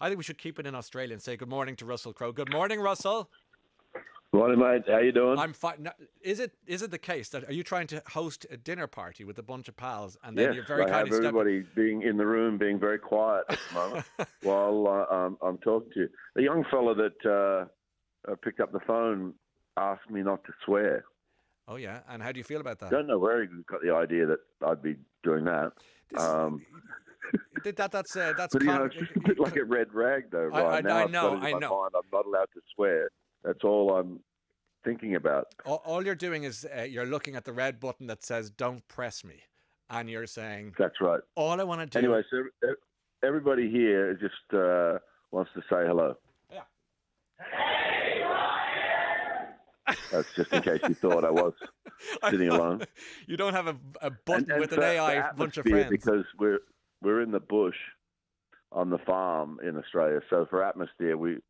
I think we should keep it in Australia and say good morning to Russell Crowe. Good morning, Russell. Morning, mate. How you doing? I'm fine. Now, is it the case that are you trying to host a dinner party with a bunch of pals and then Yes, you're very I have kindly stepping? everybody being in the room, being very quiet at the moment while I'm talking to you. The young fella that picked up the phone asked me not to swear. Oh yeah, and how do you feel about that? Don't know where he got the idea that I'd be doing that. That's But it's just a bit like a red rag, though. Right now, I've got it in my mind. I'm not allowed to swear. That's all I'm thinking about. All you're doing is you're looking at the red button that says "Don't press me," and you're saying, "That's right." All I want to do. Anyway, so everybody here just wants to say hello. Yeah. That's just in case you thought I was sitting alone. You don't have a button with an AI bunch of friends. Because we're in the bush on the farm in Australia. So for atmosphere, we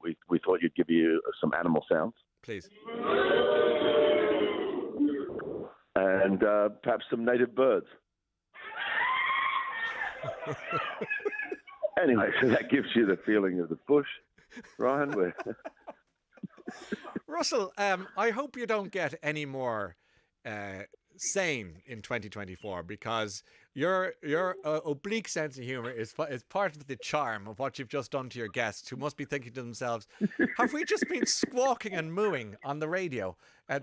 thought you'd give you some animal sounds. Please. And perhaps some native birds. Anyway, so that gives you the feeling of the bush, Ryan. Russell, I hope you don't get any more sane in 2024 because your oblique sense of humor is part of the charm of what you've just done to your guests, who must be thinking to themselves, have we just been squawking and mooing on the radio yes,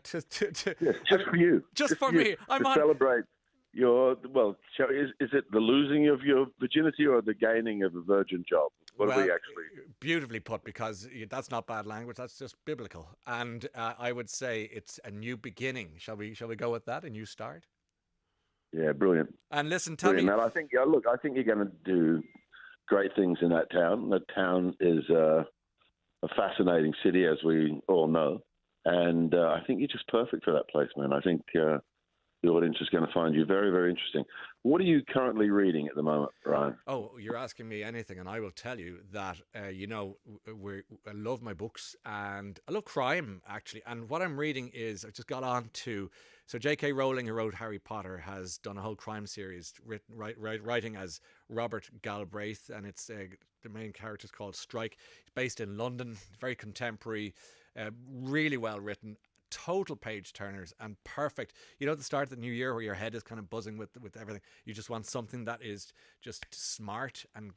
just for you, just for me? I'm on celebrate your is it the losing of your virginity or the gaining of a virgin job? What are we actually? Beautifully put, because that's not bad language. That's just biblical. And I would say it's a new beginning. Shall we go with that? A new start? Yeah, brilliant. And listen, tell me. And I think, I think you're going to do great things in that town. That town is a fascinating city, as we all know. And I think you're just perfect for that place, man. I think the audience is going to find you very, very interesting. What are you currently reading at the moment, Ryan? Oh, you're asking me anything, and I will tell you that, I love my books, and I love crime, actually. And what I'm reading is, I just got on to, so J.K. Rowling, who wrote Harry Potter, has done a whole crime series, writing as Robert Galbraith, and it's the main character is called Strike. It's based in London, very contemporary, really well written. Total page turners and perfect. You know, at the start of the new year where your head is kind of buzzing with everything, you just want something that is just smart and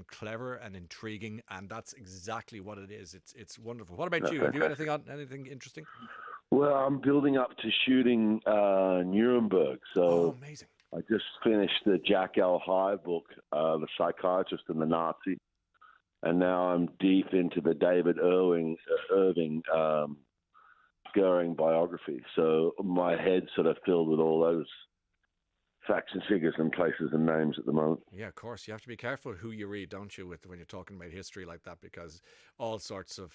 clever and intriguing, and that's exactly what it is. It's wonderful. What about you? Have you anything interesting? Well, I'm building up to shooting Nuremberg. So amazing. I just finished the Jack L. Hyde book, The Psychiatrist and the Nazi, and now I'm deep into the David Irving Goering biography. So my head's sort of filled with all those facts and figures and places and names at the moment. Yeah, of course. You have to be careful who you read, don't you, when you're talking about history like that, because all sorts of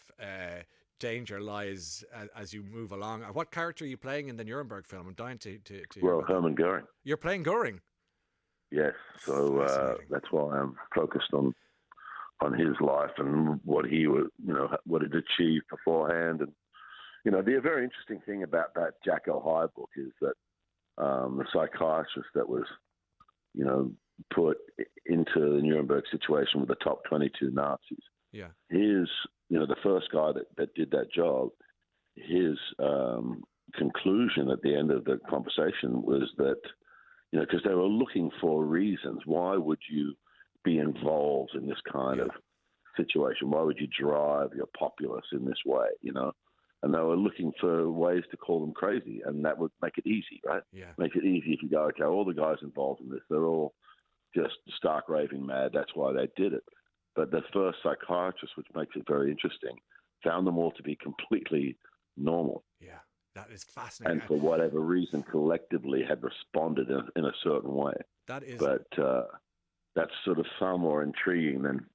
danger lies as you move along. What character are you playing in the Nuremberg film? I'm dying to Well, Hermann Goering. You're playing Goering? Yes. So that's why I'm focused on his life and what he would, what he'd achieved beforehand. And the very interesting thing about that Jack L. Hyde book is that the psychiatrist that was, put into the Nuremberg situation with the top 22 Nazis. Yeah. His, the first guy that did that job, his conclusion at the end of the conversation was that, because they were looking for reasons. Why would you be involved in this kind of situation? Why would you drive your populace in this way, And they were looking for ways to call them crazy, and that would make it easy, right? Yeah. Make it easy if you go, okay, all the guys involved in this, they're all just stark raving mad. That's why they did it. But the first psychiatrist, which makes it very interesting, found them all to be completely normal. Yeah, that is fascinating. And for whatever reason, collectively had responded in a certain way. That is. But that's sort of far more intriguing than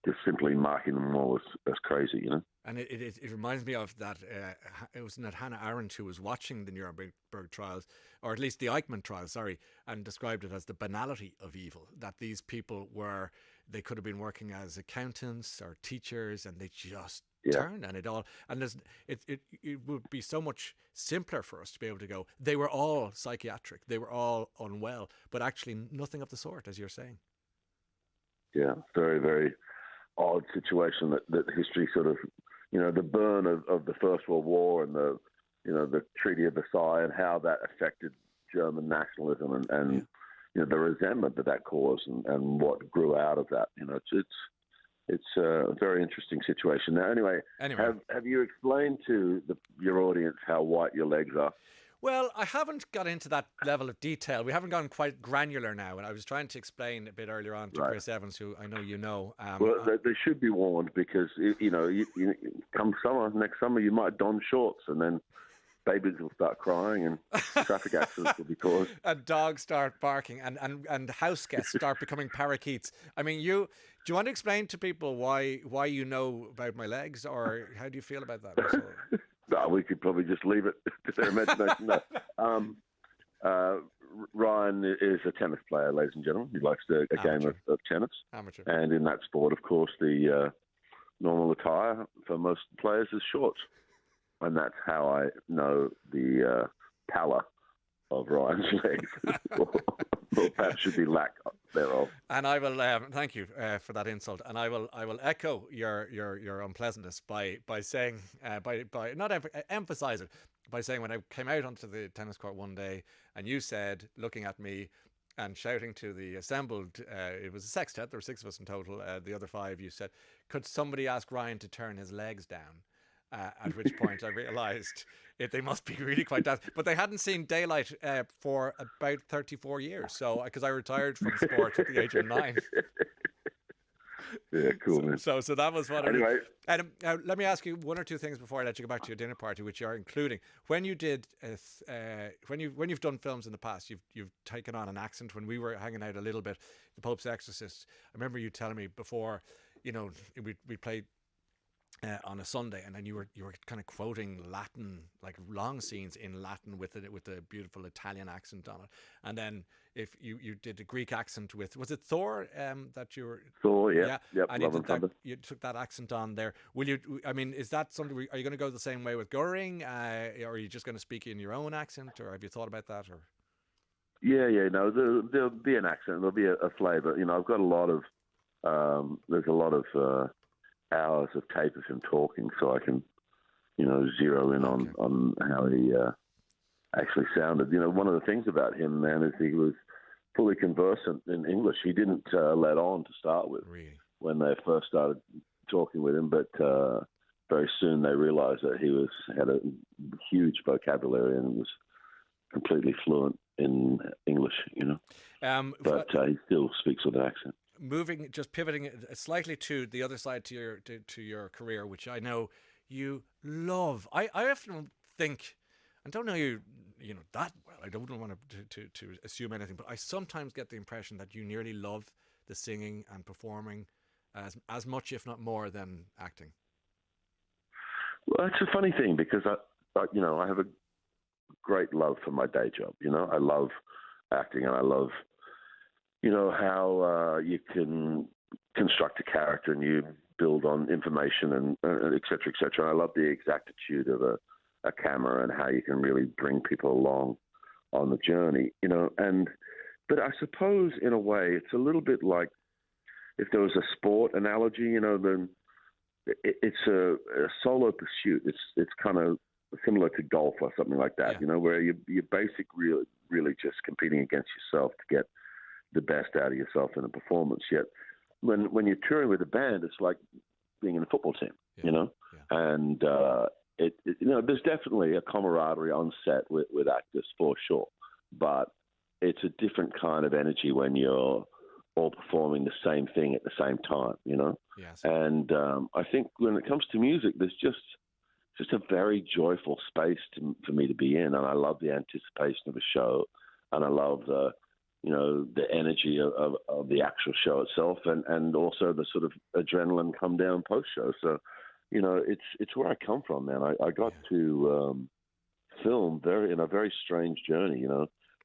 just simply marking them all as crazy, And it reminds me of that, it was not Hannah Arendt who was watching the Nuremberg trials, or at least the Eichmann trials, and described it as the banality of evil, that these people they could have been working as accountants or teachers, and they just turned, and it would be so much simpler for us to be able to go, they were all psychiatric, they were all unwell, but actually nothing of the sort, as you're saying. Yeah, very, very odd situation that history sort of, the burn of the First World War and the Treaty of Versailles and how that affected German nationalism and the resentment that caused and what grew out of that. It's a very interesting situation. Now, anyway. Have you explained to your audience how white your legs are? Well, I haven't got into that level of detail. We haven't gone quite granular now, and I was trying to explain a bit earlier on to Chris Evans, who I know you know. Well, they should be warned because come next summer, you might don shorts, and then babies will start crying, and traffic accidents will be caused. And dogs start barking, and house guests start becoming parakeets. I mean, do you want to explain to people why you know about my legs, or how do you feel about that? No, we could probably just leave it to their imagination. No. Ryan is a tennis player, ladies and gentlemen. He likes a game of tennis. Amateur. And in that sport, of course, the normal attire for most players is shorts. And that's how I know the pallor of Ryan's legs. Or perhaps should be lack thereof. And I will thank you for that insult. And I will echo your unpleasantness by saying by not emphasize it, by saying when I came out onto the tennis court one day and you said, looking at me and shouting to the assembled, it was a sextet, there were 6 of us in total, the other 5, you said, could somebody ask Ryan to turn his legs down? At which point I realised they must be really quite daft. But they hadn't seen daylight for about 34 years. So, because I retired from sport at the age of 9. Yeah, cool, man. So that was what. Anyway, let me ask you 1 or 2 things before I let you go back to your dinner party, which are including when you did, when you've done films in the past, you've taken on an accent. When we were hanging out a little bit, The Pope's Exorcist, I remember you telling me before, we played on a Sunday, and then you were kind of quoting Latin, like long scenes in Latin with the beautiful Italian accent on it. And then if you did a Greek accent with, was it Thor that you were? Thor, yeah. Yep, and you took that accent on there. Will you? I mean, is that something? Are you going to go the same way with Goring, or are you just going to speak in your own accent, or have you thought about that? Or no, there'll be an accent, there'll be a flavour. I've got a lot of there's a lot of hours of tape of him talking, so I can, zero in on how he actually sounded. One of the things about him, man, is he was fully conversant in English. He didn't let on to start with, really, when they first started talking with him, but very soon they realised that he had a huge vocabulary and was completely fluent in English, but he still speaks with an accent. Pivoting slightly to the other side to your career, which I know you love. I often think, I don't know you that well. I don't want to assume anything, but I sometimes get the impression that you nearly love the singing and performing as much, if not more, than acting. Well, it's a funny thing because I have a great love for my day job. I love acting, and I love how you can construct a character and you build on information and et cetera, et cetera. I love the exactitude of a camera and how you can really bring people along on the journey, but I suppose in a way it's a little bit like if there was a sport analogy, then it's a solo pursuit. It's kind of similar to golf or something like that, where you're basically really just competing against yourself to get the best out of yourself in a performance. Yet when you're touring with a band, it's like being in a football team, and there's definitely a camaraderie on set with actors for sure, but it's a different kind of energy when you're all performing the same thing at the same time, Yes. And I think when it comes to music, there's just a very joyful space for me to be in, and I love the anticipation of a show, and I love the energy of the actual show itself, and also the sort of adrenaline come down post show. So, it's where I come from, man. I got to film in a very strange journey.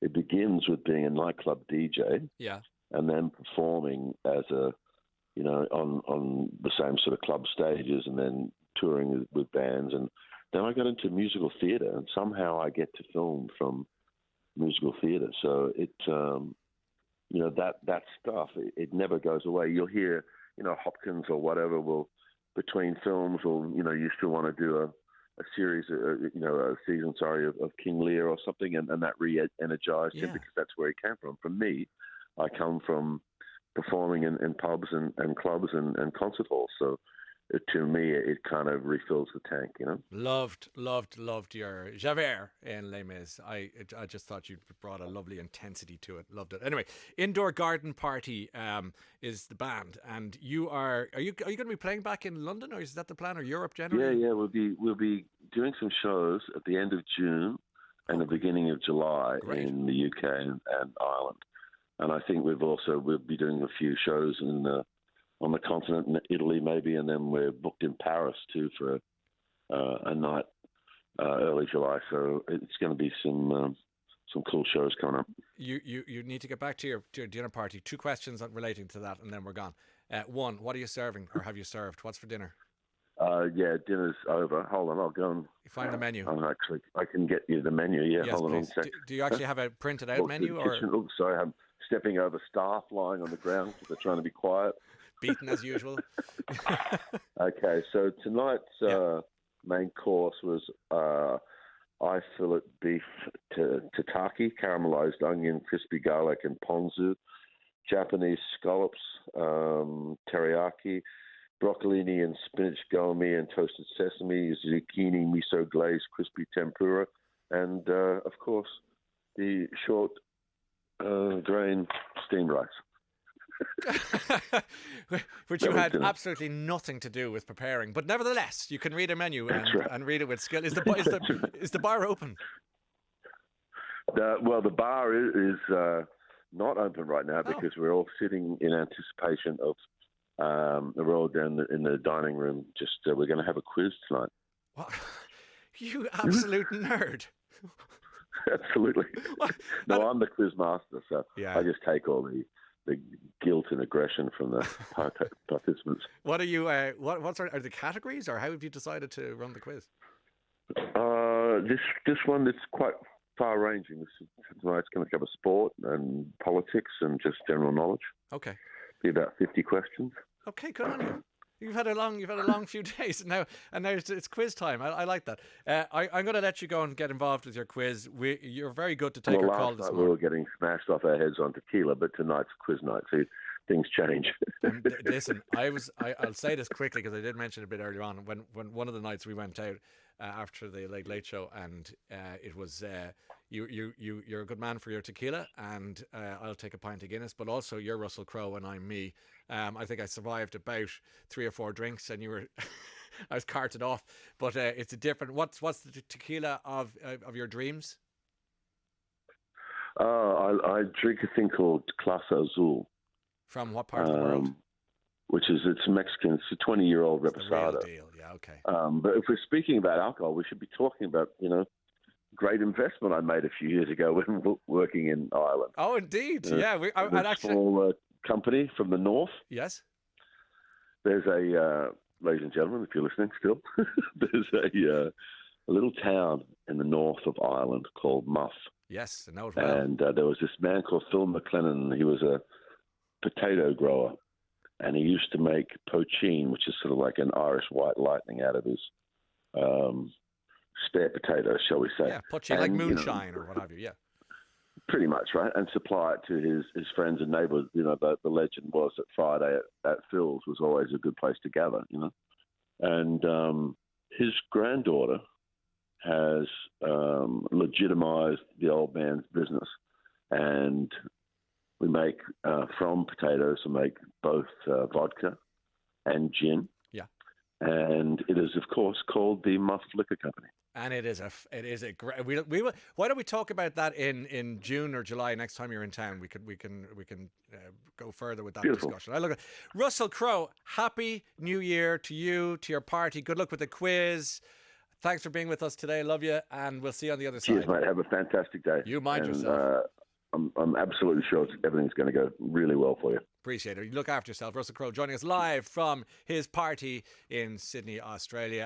It begins with being a nightclub DJ, and then performing as on the same sort of club stages, and then touring with bands, and then I got into musical theatre, and somehow I get to film from musical theatre. So it, that stuff, it never goes away. You'll hear Hopkins or whatever will, between films, or you still want to do a series, a season, of King Lear or something, and that re-energized him, because that's where he came from. For me, I come from performing in pubs and clubs and concert halls, so to me it kind of refills the tank. Loved your Javert in Les Mis. I just thought you brought a lovely intensity to it. Loved it. Anyway, Indoor Garden Party is the band, and are you going to be playing back in London, or is that the plan, or Europe generally? Yeah. We'll be doing some shows at the end of June and the beginning of July. Great. In the UK and Ireland, and I think we'll be doing a few shows on the continent, in Italy maybe, and then we're booked in Paris too for a night early July. So it's going to be some cool shows coming up. You need to get back to your dinner party. 2 questions relating to that, and then we're gone. 1, what are you serving, or have you served? What's for dinner? Dinner's over. Hold on, I'll go and find the menu. I can get you the menu. Yeah, yes, hold please. on a sec. Do you actually have a printed out menu, or? Sorry, I'm stepping over staff lying on the ground because they're trying to be quiet. Beaten as usual. Okay, so tonight's main course was eye fillet beef tataki, caramelized onion, crispy garlic, and ponzu. Japanese scallops, teriyaki, broccolini and spinach gourmet and toasted sesame, zucchini miso glazed crispy tempura, and of course the short grain steamed rice. Which you had absolutely nothing to do with preparing, but nevertheless you can read a menu and read it with skill. Is the bar open? The bar is not open right now because we're all sitting in anticipation of we're all down in the dining room. Just we're going to have a quiz tonight. What? You absolute nerd. Absolutely. No, I'm the quiz master, so I just take all the guilt and aggression from the participants. What are you? What are the categories, or how have you decided to run the quiz? This one is quite far-ranging. Tonight's going to cover sport and politics and just general knowledge. Okay. Be about 50 questions. Okay, good on you. You've had a long few days now, and now it's quiz time. I like that. I'm going to let you go and get involved with your quiz. You're very good to take our call this morning. We were getting smashed off our heads on tequila, but tonight's quiz night, so things change. Listen, I'll say this quickly because I did mention it a bit earlier on. When one of the nights we went out after the Late Show, and it was you're a good man for your tequila, and I'll take a pint of Guinness, but also you're Russell Crowe and I'm me. I think I survived about 3 or 4 drinks, and you were I was carted off. But it's a different. What's the tequila of your dreams? I drink a thing called Clase Azul. From what part of the world? It's Mexican. It's a 20-year-old reposado. Real deal. Yeah, okay. But if we're speaking about alcohol, we should be talking about great investment I made a few years ago when working in Ireland. Oh, indeed. Small company from the north. Yes. There's ladies and gentlemen, if you're listening still, there's a little town in the north of Ireland called Muff. Yes, I know it well. And there was this man called Phil McLennan. He was a potato grower, and he used to make poachine, which is sort of like an Irish white lightning, out of his spare potatoes, shall we say. Yeah, poachine, like moonshine or what have you, yeah. Pretty much, right? And supply it to his friends and neighbours. The legend was that Friday at Phil's was always a good place to gather, And his granddaughter has legitimized the old man's business. And we make, from potatoes, we make both vodka and gin. Yeah. And it is, of course, called the Muff Liquor Company. And it is a great. Why don't we talk about that in June or July next time you're in town? We can go further with that discussion. I look at Russell Crowe. Happy New Year to you, to your party. Good luck with the quiz. Thanks for being with us today. Love you, and we'll see you on the other side. Cheers, mate. Have a fantastic day. You mind yourself. I'm absolutely sure everything's going to go really well for you. Appreciate it. You look after yourself. Russell Crowe joining us live from his party in Sydney, Australia.